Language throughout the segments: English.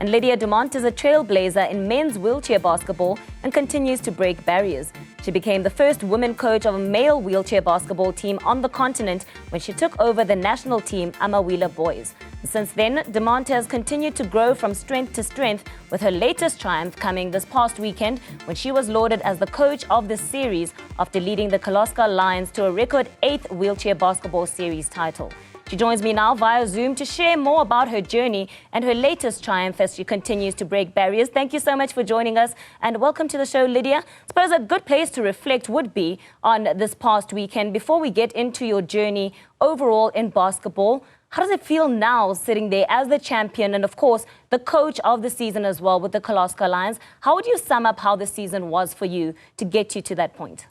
And Lydia Dumond is a trailblazer in men's wheelchair basketball and continues to break barriers. She became the first woman coach of a male wheelchair basketball team on the continent when she took over the national team, WheelaBoys. Since then, Dumond has continued to grow from strength to strength, with her latest triumph coming this past weekend when she was lauded as the coach of the series after leading the Kirloskar Lions to a record 8th wheelchair basketball series title. She joins me now via Zoom to share more about her journey and her latest triumph as she continues to break barriers. Thank you so much for joining us and welcome to the show, Lydia. I suppose a good place to reflect would be on this past weekend. Before we get into your journey overall in basketball, how does it feel now sitting there as the champion and, of course, the coach of the season as well with the Kirloskar Lions? How would you sum up how the season was for you to get you to that point?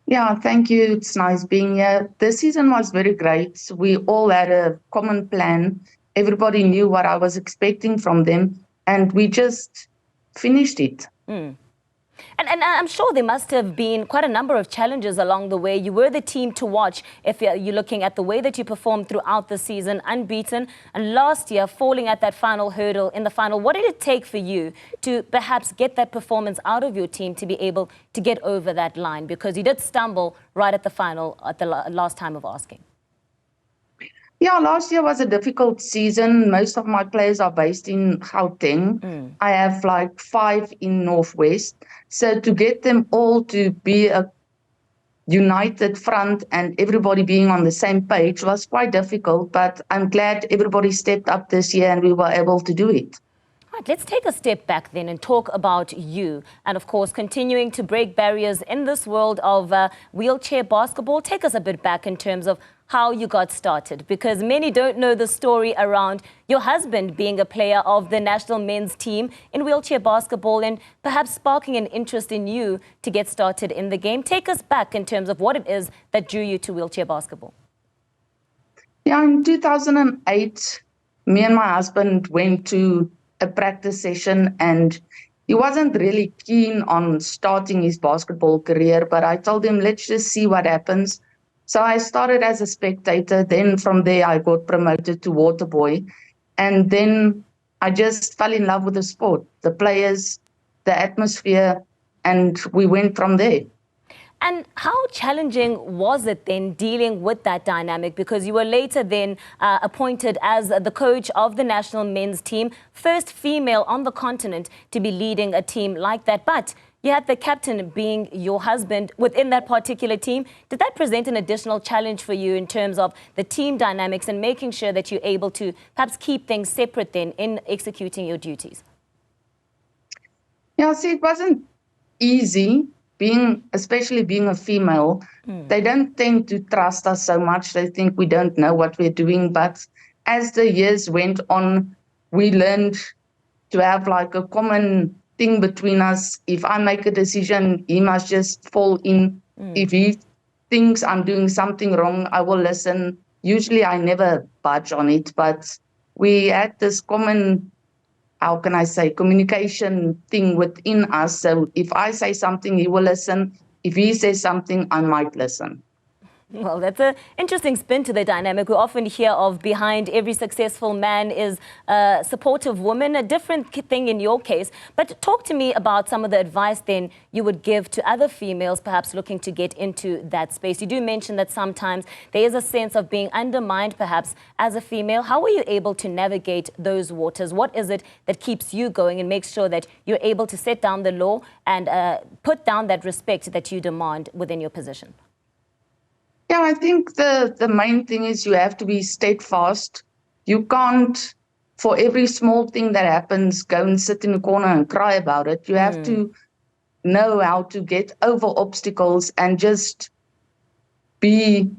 Yeah, thank you. It's nice being here. This season was very great. We all had a common plan. Everybody knew what I was expecting from them, and we just finished it. And I'm sure there must have been quite a number of challenges along the way. You were the team to watch if you're looking at the way that you performed throughout the season, unbeaten, and last year falling at that final hurdle in the final. What did it take for you to perhaps get that performance out of your team to be able to get over that line? Because you did stumble right at the final at the last time of asking. Yeah, last year was a difficult season. Most of my players are based in Gauteng. I have like 5 in Northwest. So to get them all to be a united front and everybody being on the same page was quite difficult. But I'm glad everybody stepped up this year and we were able to do it. Right, let's take a step back then and talk about you and, of course, continuing to break barriers in this world of wheelchair basketball. Take us a bit back in terms of how you got started, because many don't know the story around your husband being a player of the national men's team in wheelchair basketball and perhaps sparking an interest in you to get started in the game. Take us back in terms of what it is that drew you to wheelchair basketball. Yeah, in 2008, me and my husband went to a practice session and he wasn't really keen on starting his basketball career, but I told him, let's just see what happens. So I started as a spectator. Then from there, I got promoted to water boy. And then I just fell in love with the sport, the players, the atmosphere, and we went from there. And how challenging was it then dealing with that dynamic? Because you were later then appointed as the coach of the national men's team, first female on the continent to be leading a team like that. But you had the captain being your husband within that particular team. Did that present an additional challenge for you in terms of the team dynamics and making sure that you're able to perhaps keep things separate then in executing your duties? Yeah, see, it wasn't easy. Especially being a female, they don't tend to trust us so much. They think we don't know what we're doing. But as the years went on, we learned to have like a common thing between us. If I make a decision, he must just fall in. If he thinks I'm doing something wrong, I will listen. Usually I never budge on it, but we had this common, how can I say, communication thing within us. So if I say something, he will listen. If he says something, I might listen. Well, that's an interesting spin to the dynamic. We often hear of behind every successful man is a supportive woman, a different thing in your case. But talk to me about some of the advice then you would give to other females perhaps looking to get into that space. You do mention that sometimes there is a sense of being undermined perhaps as a female. How were you able to navigate those waters? What is it that keeps you going and makes sure that you're able to set down the law and put down that respect that you demand within your position? Yeah, I think the main thing is you have to be steadfast. You can't, for every small thing that happens, go and sit in a corner and cry about it. You have to know how to get over obstacles and just be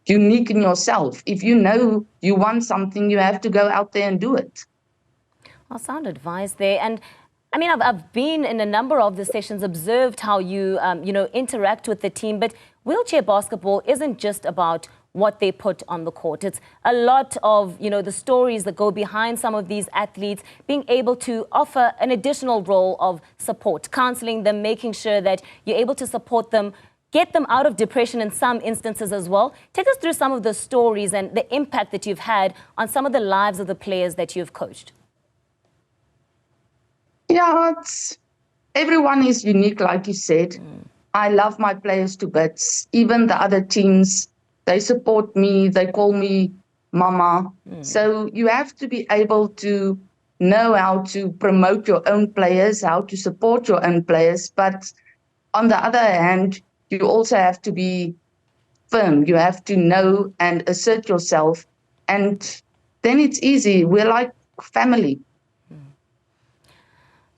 unique in yourself. If you know you want something, you have to go out there and do it. Well, sound advice there. And I mean, I've been in a number of the sessions, observed how you, interact with the team. But wheelchair basketball isn't just about what they put on the court. It's a lot of, the stories that go behind some of these athletes, being able to offer an additional role of support, counseling them, making sure that you're able to support them, get them out of depression in some instances as well. Take us through some of the stories and the impact that you've had on some of the lives of the players that you've coached. Yeah, everyone is unique, like you said. I love my players to bits. Even the other teams, they support me. They call me mama. So you have to be able to know how to promote your own players, how to support your own players. But on the other hand, you also have to be firm. You have to know and assert yourself. And then it's easy. We're like family.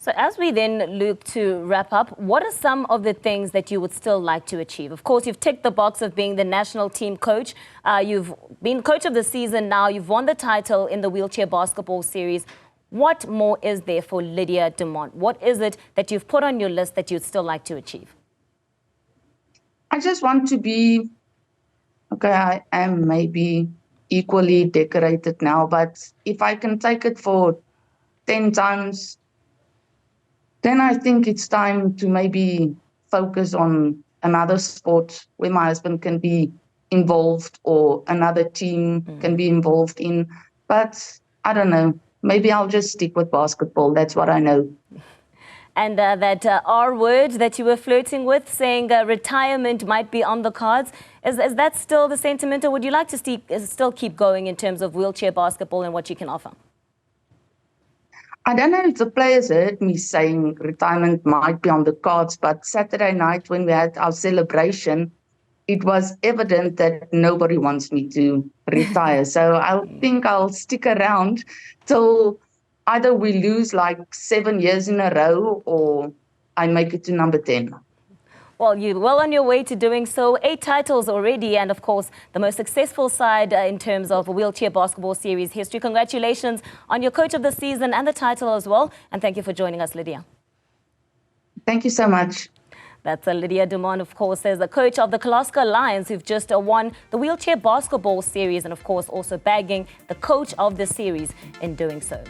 So as we then look to wrap up, what are some of the things that you would still like to achieve? Of course, you've ticked the box of being the national team coach. You've been coach of the season now. You've won the title in the wheelchair basketball series. What more is there for Lydia Dumond? What is it that you've put on your list that you'd still like to achieve? I just want to be, okay, I am maybe equally decorated now, but if I can take it for 10 times, then I think it's time to maybe focus on another sport where my husband can be involved or another team can be involved in. But I don't know, maybe I'll just stick with basketball. That's what I know. And that R word that you were flirting with, saying retirement might be on the cards, is that still the sentiment, or would you like to still keep going in terms of wheelchair basketball and what you can offer? I don't know if the players heard me saying retirement might be on the cards, but Saturday night when we had our celebration, it was evident that nobody wants me to retire. So I think I'll stick around till either we lose like 7 years in a row or I make it to number 10. Well, you're well on your way to doing so. 8 titles already, and of course, the most successful side in terms of wheelchair basketball series history. Congratulations on your coach of the season and the title as well. And thank you for joining us, Lydia. Thank you so much. That's Lydia Dumond, of course, is the coach of the Kirloskar Lions, who've just won the wheelchair basketball series and, of course, also bagging the coach of the series in doing so.